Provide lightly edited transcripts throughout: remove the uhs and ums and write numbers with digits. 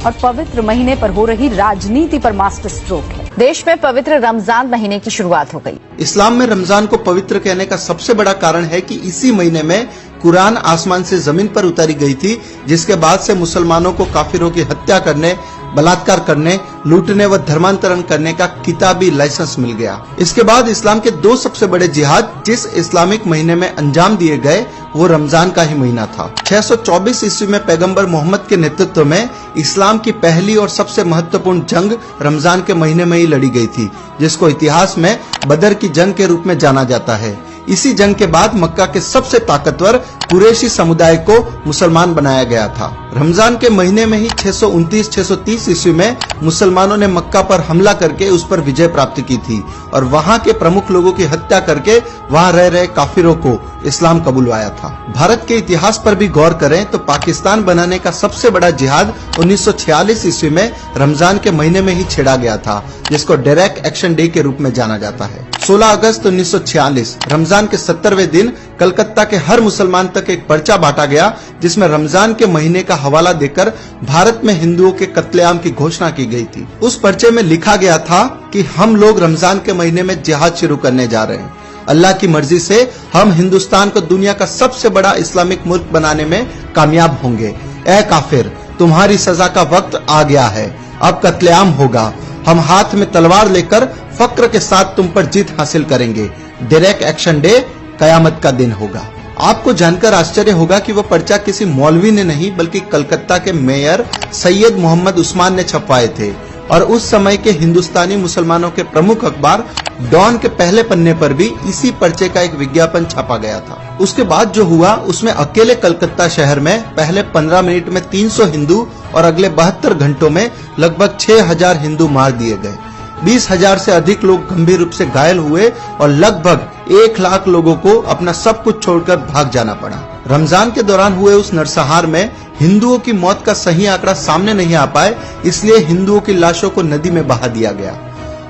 और पवित्र महीने पर हो रही राजनीति पर मास्टर स्ट्रोक है। देश में पवित्र रमजान महीने की शुरुआत हो गई। इस्लाम में रमजान को पवित्र कहने का सबसे बड़ा कारण है कि इसी महीने में कुरान आसमान से जमीन पर उतारी गई थी, जिसके बाद से मुसलमानों को काफिरों की हत्या करने, बलात्कार करने, लूटने व धर्मांतरण करने का किताबी लाइसेंस मिल गया। इसके बाद इस्लाम के दो सबसे बड़े जिहाद जिस इस्लामिक महीने में अंजाम दिए गए वो रमजान का ही महीना था। 624 ईस्वी में पैगंबर मोहम्मद के नेतृत्व में इस्लाम की पहली और सबसे महत्वपूर्ण जंग रमजान के महीने में ही लड़ी गई थी, जिसको इतिहास में बदर की जंग के रूप में जाना जाता है। इसी जंग के बाद मक्का के सबसे ताकतवर कुरैशी समुदाय को मुसलमान बनाया गया था। रमजान के महीने में ही 629-630 ईस्वी में मुसलमानों ने मक्का पर हमला करके उस पर विजय प्राप्त की थी और वहां के प्रमुख लोगों की हत्या करके वहां रह रहे काफिरों को इस्लाम कबूलवाया था। भारत के इतिहास पर भी गौर करें तो पाकिस्तान बनाने का सबसे बड़ा जिहाद 1946 ईस्वी में रमजान के महीने में ही छेड़ा गया था, जिसको डायरेक्ट एक्शन डे के रूप में जाना जाता है। 16 अगस्त 1946 रमजान के 70वें दिन कलकत्ता के हर मुसलमान तक एक पर्चा बांटा गया, जिसमें रमजान के महीने का हवाला देकर भारत में हिंदुओं के कत्लेआम की घोषणा की गई थी। उस पर्चे में लिखा गया था कि हम लोग रमजान के महीने में जिहाद शुरू करने जा रहे हैं। अल्लाह की मर्जी से हम हिंदुस्तान को दुनिया का सबसे बड़ा इस्लामिक मुल्क बनाने में कामयाब होंगे। ए काफिर, तुम्हारी सजा का वक्त आ गया है, अब कत्लेआम होगा। हम हाथ में तलवार लेकर फक्र के साथ तुम पर जीत हासिल करेंगे। डायरेक्ट एक्शन डे कयामत का दिन होगा। आपको जानकर आश्चर्य होगा कि वह पर्चा किसी मौलवी ने नहीं बल्कि कलकत्ता के मेयर सैयद मोहम्मद उस्मान ने छपवाए थे और उस समय के हिंदुस्तानी मुसलमानों के प्रमुख अखबार डॉन के पहले पन्ने पर भी इसी पर्चे का एक विज्ञापन छापा गया था। उसके बाद जो हुआ उसमें अकेले कलकत्ता शहर में पहले 15 मिनट में 300 हिंदू और अगले 72 घंटों में लगभग 6000 हिंदू मार दिए गए। 20,000 से अधिक लोग गंभीर रूप से घायल हुए और लगभग 1 लाख लोगों को अपना सब कुछ छोड़कर भाग जाना पड़ा। रमजान के दौरान हुए उस नरसंहार में हिंदुओं की मौत का सही आंकड़ा सामने नहीं आ पाए, इसलिए हिंदुओं की लाशों को नदी में बहा दिया गया।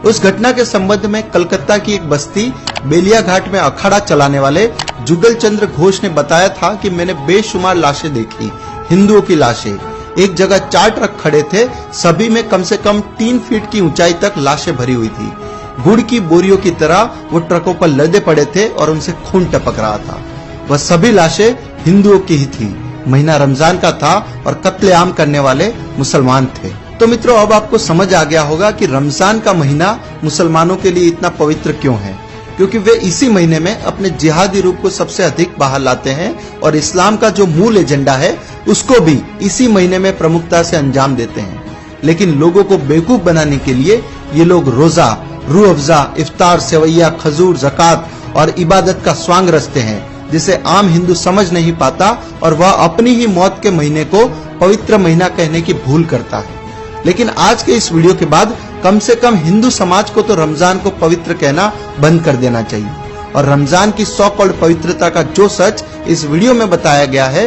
उस घटना के संबंध में कलकत्ता की एक बस्ती बेलिया घाट में अखाड़ा चलाने वाले जुगल चंद्र घोष ने बताया था कि मैंने बेशुमार लाशें देखी, हिंदुओं की लाशें। एक जगह 4 ट्रक खड़े थे, सभी में कम से कम 3 फीट की ऊंचाई तक लाशें भरी हुई थी। गुड़ की बोरियों की तरह वो ट्रकों पर लदे पड़े थे और उनसे खून टपक रहा था। वह सभी लाशें हिंदुओं की ही थी। महीना रमजान का था और कत्लेआम करने वाले मुसलमान थे। तो मित्रों, अब आपको समझ आ गया होगा कि रमजान का महीना मुसलमानों के लिए इतना पवित्र क्यों है, क्योंकि वे इसी महीने में अपने जिहादी रूप को सबसे अधिक बाहर लाते हैं और इस्लाम का जो मूल एजेंडा है उसको भी इसी महीने में प्रमुखता से अंजाम देते हैं। लेकिन लोगों को बेवकूफ बनाने के लिए ये लोग रोजा, रूह अफ़ज़ा, इफ्तार, सेवैया, खजूर, ज़कात और इबादत का स्वांग रचते हैं, जिसे आम हिंदू समझ नहीं पाता और वह अपनी ही मौत के महीने को पवित्र महीना कहने की भूल करता है। लेकिन आज के इस वीडियो के बाद कम से कम हिंदू समाज को तो रमजान को पवित्र कहना बंद कर देना चाहिए और रमजान की सो कॉल्ड पवित्रता का जो सच इस वीडियो में बताया गया है